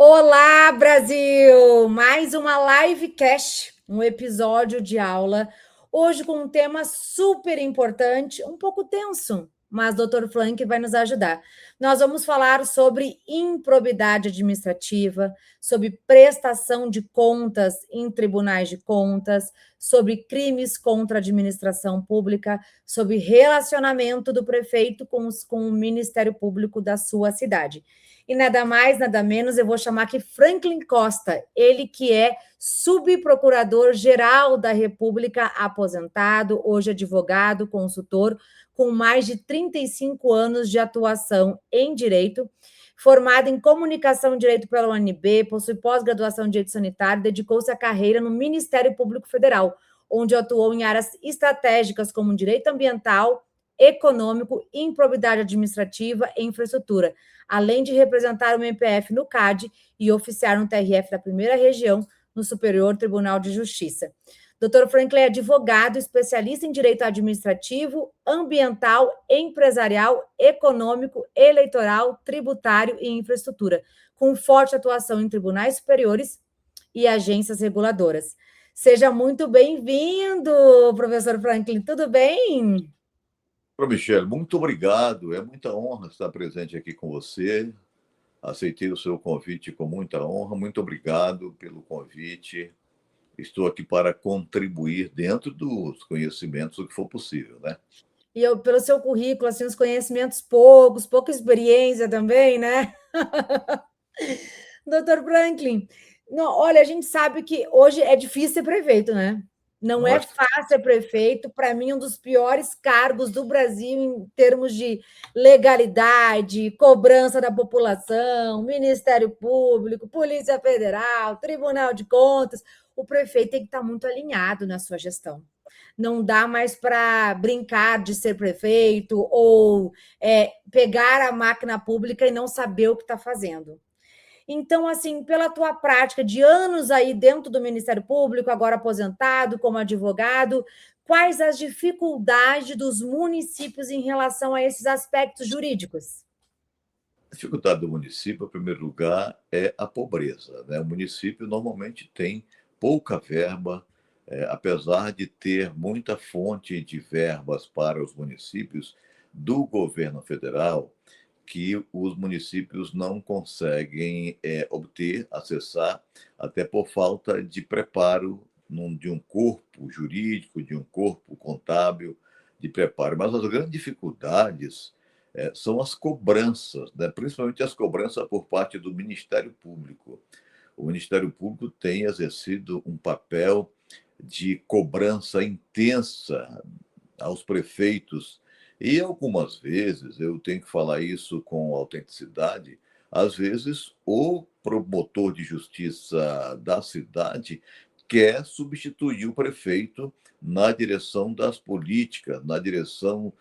Olá, Brasil! Mais uma livecast, um episódio de aula. Hoje com um tema super importante, um pouco tenso, mas o Dr. Frank vai nos ajudar. Nós vamos falar sobre improbidade administrativa, sobre prestação de contas em tribunais de contas, sobre crimes contra a administração pública, sobre relacionamento do prefeito com o Ministério Público da sua cidade. E nada mais, nada menos, eu vou chamar aqui Franklin Costa, ele que é subprocurador-geral da República, aposentado, hoje advogado, consultor, com mais de 35 anos de atuação em direito, formado em comunicação e direito pela UNB, possui pós-graduação em direito sanitário, dedicou-se à carreira no Ministério Público Federal, onde atuou em áreas estratégicas como direito ambiental, econômico, improbidade administrativa e infraestrutura, além de representar o MPF no CAD e oficiar no TRF da Primeira Região, no Superior Tribunal de Justiça. Dr. Franklin é advogado, especialista em direito administrativo, ambiental, empresarial, econômico, eleitoral, tributário e infraestrutura, com forte atuação em tribunais superiores e agências reguladoras. Seja muito bem-vindo, professor Franklin, tudo bem? Michele, muito obrigado. É muita honra estar presente aqui com você. Aceitei o seu convite com muita honra. Muito obrigado pelo convite. Estou aqui para contribuir dentro dos conhecimentos, o que for possível, né? E eu, pelo seu currículo, assim, os conhecimentos pouca experiência também, né? Doutor Franklin, não, olha, a gente sabe que hoje é difícil ser prefeito, né? Não é fácil ser prefeito. Para mim, um dos piores cargos do Brasil em termos de legalidade, cobrança da população, Ministério Público, Polícia Federal, Tribunal de Contas. O prefeito tem que estar muito alinhado na sua gestão. Não dá mais para brincar de ser prefeito ou pegar a máquina pública e não saber o que está fazendo. Então, assim, pela tua prática de anos aí dentro do Ministério Público, agora aposentado como advogado, quais as dificuldades dos municípios em relação a esses aspectos jurídicos? A dificuldade do município, em primeiro lugar, é a pobreza, né? O município normalmente tem pouca verba, apesar de ter muita fonte de verbas para os municípios do governo federal, que os municípios não conseguem obter, acessar, até por falta de preparo de um corpo jurídico, de um corpo contábil, de preparo. Mas as grandes dificuldades são as cobranças, né? Principalmente as cobranças por parte do Ministério Público. O Ministério Público tem exercido um papel de cobrança intensa aos prefeitos. E algumas vezes, eu tenho que falar isso com autenticidade, às vezes o promotor de justiça da cidade quer substituir o prefeito na direção das políticas, na direção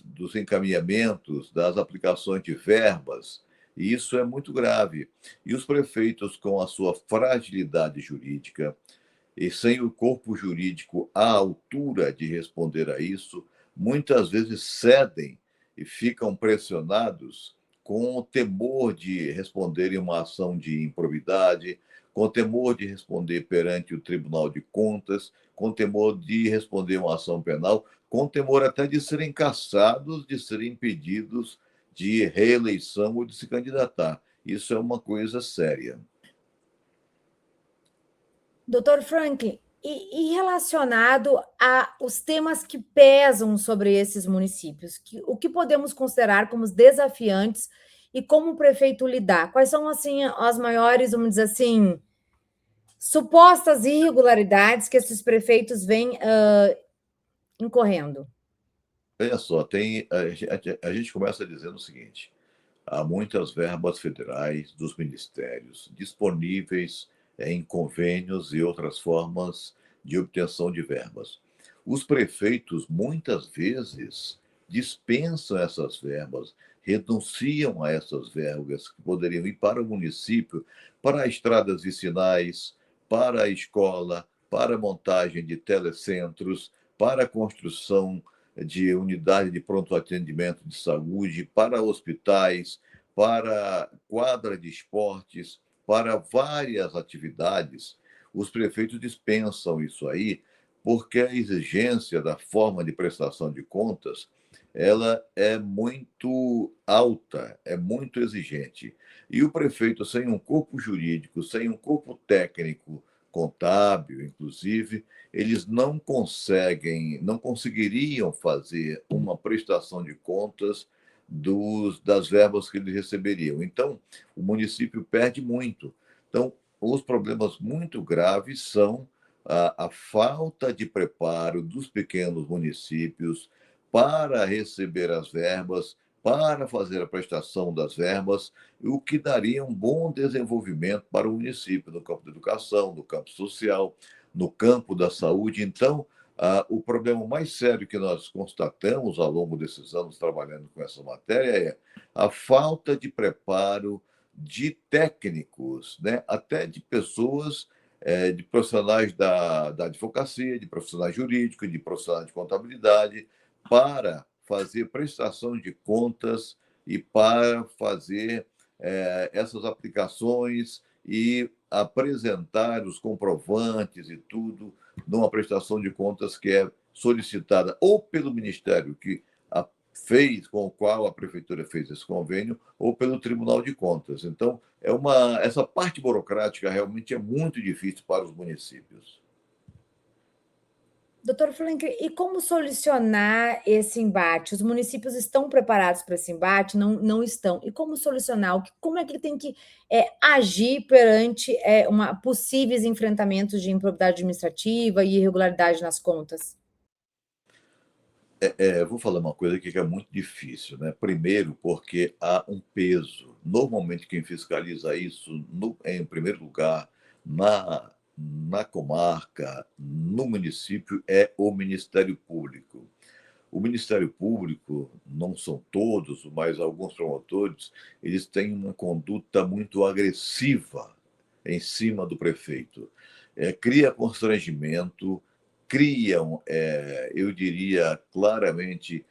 dos encaminhamentos, das aplicações de verbas. E isso é muito grave. E os prefeitos, com a sua fragilidade jurídica, e sem o corpo jurídico à altura de responder a isso, muitas vezes cedem e ficam pressionados com o temor de responderem uma ação de improbidade, com temor de responder perante o Tribunal de Contas, com temor de responder uma ação penal, com temor até de serem cassados, de serem impedidos de reeleição ou de se candidatar. Isso é uma coisa séria. Doutor Frank, e relacionado aos temas que pesam sobre esses municípios, o que podemos considerar como os desafiantes e como o prefeito lidar? Quais são, assim, as maiores, vamos dizer assim, supostas irregularidades que esses prefeitos vêm incorrendo? Olha só, a gente começa dizendo o seguinte: há muitas verbas federais dos ministérios disponíveis em convênios e outras formas de obtenção de verbas. Os prefeitos, muitas vezes, dispensam essas verbas, renunciam a essas verbas que poderiam ir para o município, para estradas vicinais, para a escola, para a montagem de telecentros, para a construção de unidade de pronto atendimento de saúde, para hospitais, para quadra de esportes, para várias atividades, os prefeitos dispensam isso aí, porque a exigência da forma de prestação de contas ela é muito alta, é muito exigente. E o prefeito, sem um corpo jurídico, sem um corpo técnico, contábil, inclusive, eles não conseguem, não conseguiriam fazer uma prestação de contas das verbas que eles receberiam. Então, o município perde muito. Então, os problemas muito graves são a falta de preparo dos pequenos municípios para receber as verbas, para fazer a prestação das verbas, o que daria um bom desenvolvimento para o município no campo da educação, no campo social, no campo da saúde. Então, o problema mais sério que nós constatamos ao longo desses anos trabalhando com essa matéria é a falta de preparo de técnicos, né? Até de pessoas, de profissionais da advocacia, de profissionais jurídicos, de profissionais de contabilidade, para fazer prestação de contas e para fazer essas aplicações e apresentar os comprovantes e tudo numa prestação de contas que é solicitada ou pelo Ministério que fez, com o qual a Prefeitura fez esse convênio, ou pelo Tribunal de Contas. Então, essa parte burocrática realmente é muito difícil para os municípios. Doutor Frank, e como solucionar esse embate? Os municípios estão preparados para esse embate? Não, não estão. E como solucionar? Como é que ele tem que agir perante possíveis enfrentamentos de improbidade administrativa e irregularidade nas contas? Vou falar uma coisa aqui que é muito difícil, né? Primeiro, porque há um peso. Normalmente, quem fiscaliza isso, em primeiro lugar, na comarca, no município, é o Ministério Público. O Ministério Público, não são todos, mas alguns promotores, eles têm uma conduta muito agressiva em cima do prefeito. Cria constrangimento, criam, eu diria claramente,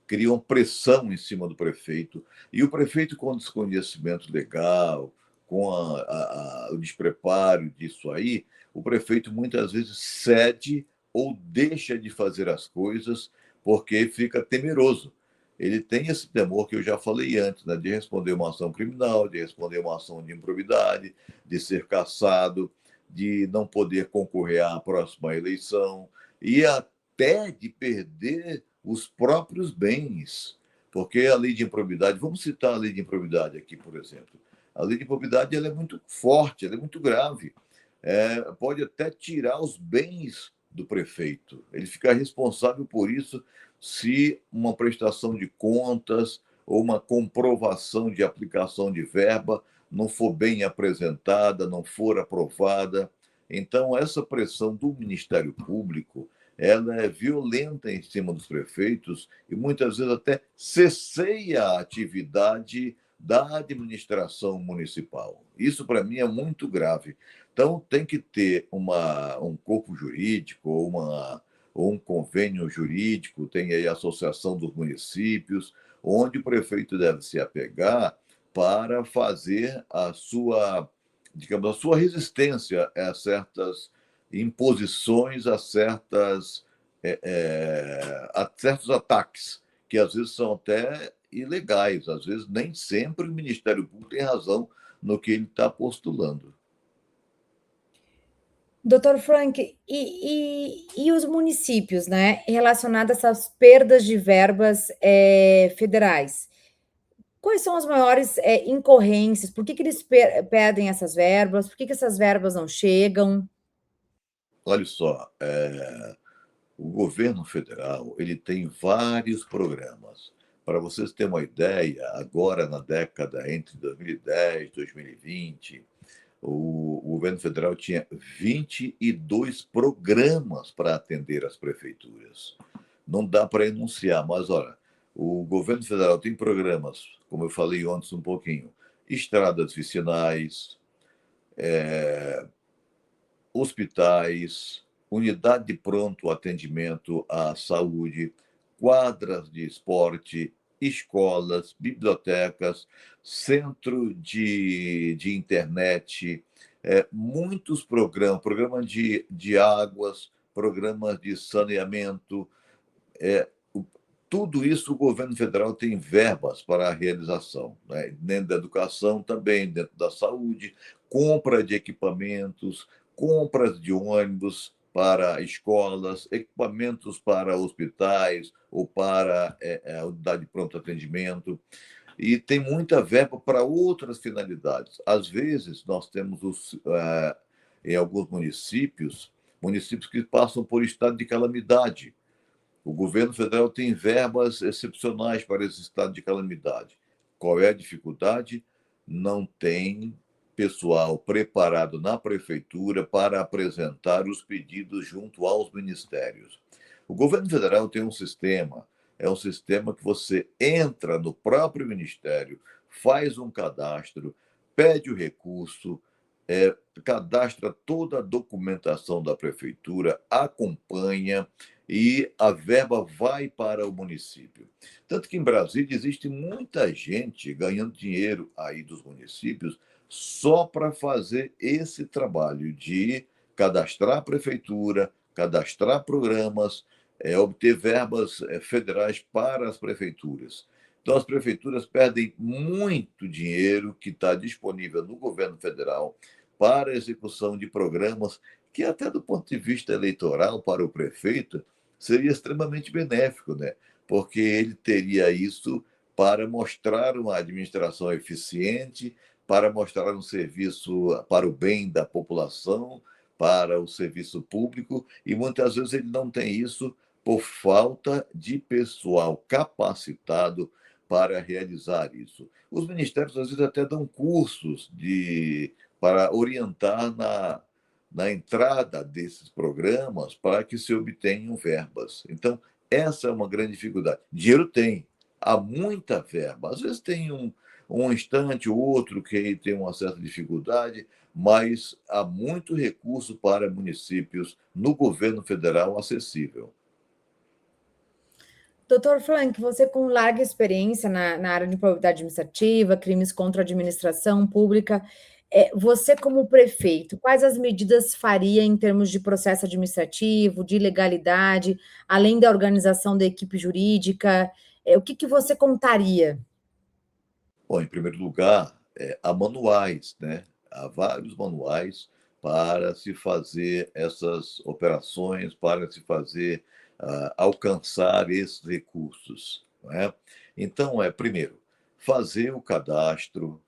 criam pressão em cima do prefeito, e o prefeito, com desconhecimento legal, com o despreparo disso aí, o prefeito muitas vezes cede ou deixa de fazer as coisas porque fica temeroso. Ele tem esse temor que eu já falei antes, né, de responder uma ação criminal, de responder uma ação de improbidade, de ser cassado, de não poder concorrer à próxima eleição e até de perder os próprios bens. Porque a lei de improbidade, vamos citar a lei de improbidade aqui, por exemplo. A lei de improbidade ela é muito forte, ela é muito grave. Pode até tirar os bens do prefeito. Ele fica responsável por isso se uma prestação de contas ou uma comprovação de aplicação de verba não for bem apresentada, não for aprovada. Então, essa pressão do Ministério Público ela é violenta em cima dos prefeitos e muitas vezes até cesseia a atividade da administração municipal. Isso, para mim, é muito grave. Então, tem que ter um corpo jurídico ou um convênio jurídico, tem aí a Associação dos Municípios, onde o prefeito deve se apegar para fazer digamos, a sua resistência a certas imposições, a certos ataques, que às vezes são até ilegais, às vezes nem sempre o Ministério Público tem razão no que ele está postulando. Doutor Frank, e os municípios, né, relacionados a essas perdas de verbas federais? Quais são as maiores incorrências? Por que eles perdem essas verbas? Por que essas verbas não chegam? Olha só, o governo federal ele tem vários programas. Para vocês terem uma ideia, agora na década entre 2010 e 2020, o governo federal tinha 22 programas para atender as prefeituras. Não dá para enunciar, mas olha, o governo federal tem programas, como eu falei antes um pouquinho, estradas vicinais, hospitais, unidade de pronto atendimento à saúde, quadras de esporte, escolas, bibliotecas, centro de internet, muitos programas de águas, programas de saneamento, tudo isso o governo federal tem verbas para a realização, né? Dentro da educação também, dentro da saúde, compra de equipamentos, compras de ônibus para escolas, equipamentos para hospitais ou para a unidade de pronto atendimento. E tem muita verba para outras finalidades. Às vezes, nós temos em alguns municípios que passam por estado de calamidade. O governo federal tem verbas excepcionais para esse estado de calamidade. Qual é a dificuldade? Não tem pessoal preparado na prefeitura para apresentar os pedidos junto aos ministérios. O governo federal tem um sistema, é um sistema que você entra no próprio ministério, faz um cadastro, pede o recurso, cadastra toda a documentação da prefeitura, acompanha e a verba vai para o município. Tanto que em Brasília existe muita gente ganhando dinheiro aí dos municípios só para fazer esse trabalho de cadastrar a prefeitura, cadastrar programas, obter verbas federais para as prefeituras. Então, as prefeituras perdem muito dinheiro que está disponível no governo federal para a execução de programas que, até do ponto de vista eleitoral para o prefeito, seria extremamente benéfico, né? Porque ele teria isso para mostrar uma administração eficiente, para mostrar um serviço para o bem da população, para o serviço público, e muitas vezes ele não tem isso por falta de pessoal capacitado para realizar isso. Os ministérios, às vezes, até dão cursos para orientar na entrada desses programas para que se obtenham verbas. Então, essa é uma grande dificuldade. Dinheiro tem, há muita verba. Às vezes tem um instante ou outro que tem uma certa dificuldade, mas há muito recurso para municípios no governo federal acessível. Doutor Frank, você com larga experiência na área de probidade administrativa, crimes contra a administração pública, você como prefeito, quais as medidas faria em termos de processo administrativo, de legalidade, além da organização da equipe jurídica? O que você contaria? Bom, em primeiro lugar, há manuais, né? Há vários manuais para se fazer essas operações, para se fazer alcançar esses recursos. Não é? Então, primeiro, fazer o cadastro,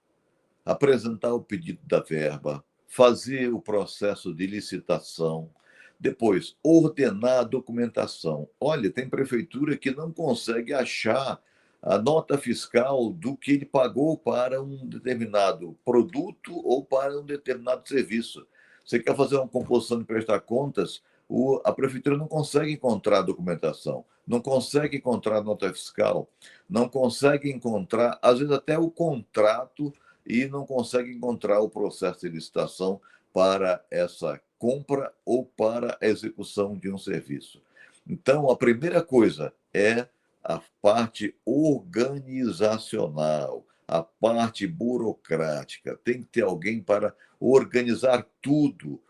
apresentar o pedido da verba, fazer o processo de licitação, depois ordenar a documentação. Olha, tem prefeitura que não consegue achar a nota fiscal do que ele pagou para um determinado produto ou para um determinado serviço. Você quer fazer uma composição de prestar contas, a prefeitura não consegue encontrar a documentação, não consegue encontrar a nota fiscal, não consegue encontrar, às vezes, até o contrato e não consegue encontrar o processo de licitação para essa compra ou para a execução de um serviço. Então, a primeira coisa é a parte organizacional, a parte burocrática. Tem que ter alguém para organizar tudo,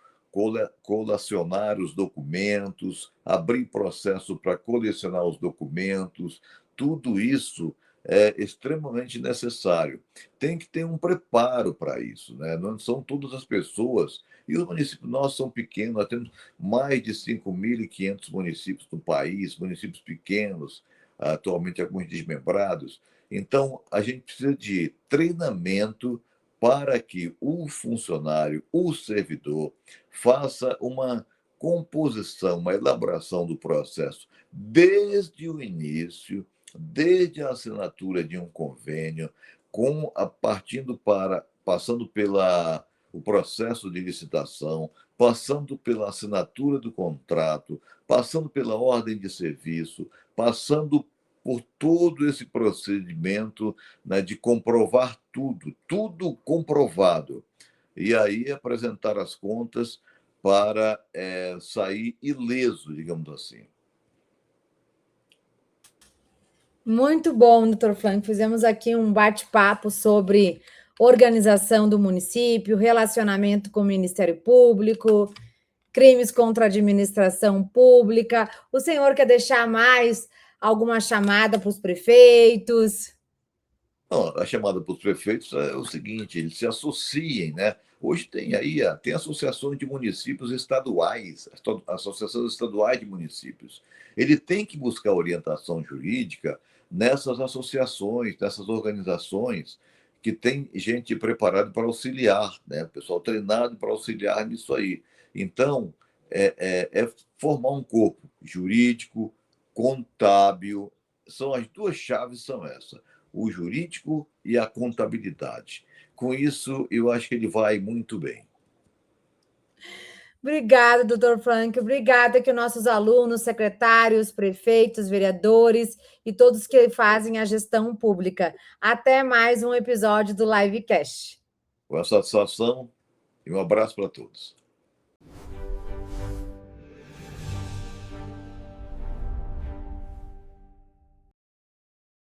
colacionar os documentos, abrir processo para colecionar os documentos, tudo isso é extremamente necessário. Tem que ter um preparo para isso, né? Não são todas as pessoas, e os municípios nossos são pequenos, nós temos mais de 5.500 municípios no país, municípios pequenos, atualmente alguns desmembrados. Então, a gente precisa de treinamento para que o funcionário, o servidor, faça uma composição, uma elaboração do processo desde o início, desde a assinatura de um convênio, passando pela o processo de licitação, passando pela assinatura do contrato, passando pela ordem de serviço, passando por todo esse procedimento, né, de comprovar tudo comprovado. E aí apresentar as contas para sair ileso, digamos assim. Muito bom, doutor Frank. Fizemos aqui um bate-papo sobre organização do município, relacionamento com o Ministério Público, crimes contra a administração pública. O senhor quer deixar mais alguma chamada para os prefeitos? Não, a chamada para os prefeitos é o seguinte: eles se associem, né? Hoje tem aí, tem associações de municípios estaduais, associações estaduais de municípios. Ele tem que buscar orientação jurídica nessas associações, nessas organizações que tem gente preparada para auxiliar, né? Pessoal treinado para auxiliar nisso aí. Então, é formar um corpo jurídico, contábil, são as duas chaves são essas: o jurídico e a contabilidade. Com isso, eu acho que ele vai muito bem. Obrigada, doutor Frank. Obrigada que nossos alunos, secretários, prefeitos, vereadores e todos que fazem a gestão pública. Até mais um episódio do Livecast. Com a satisfação e um abraço para todos.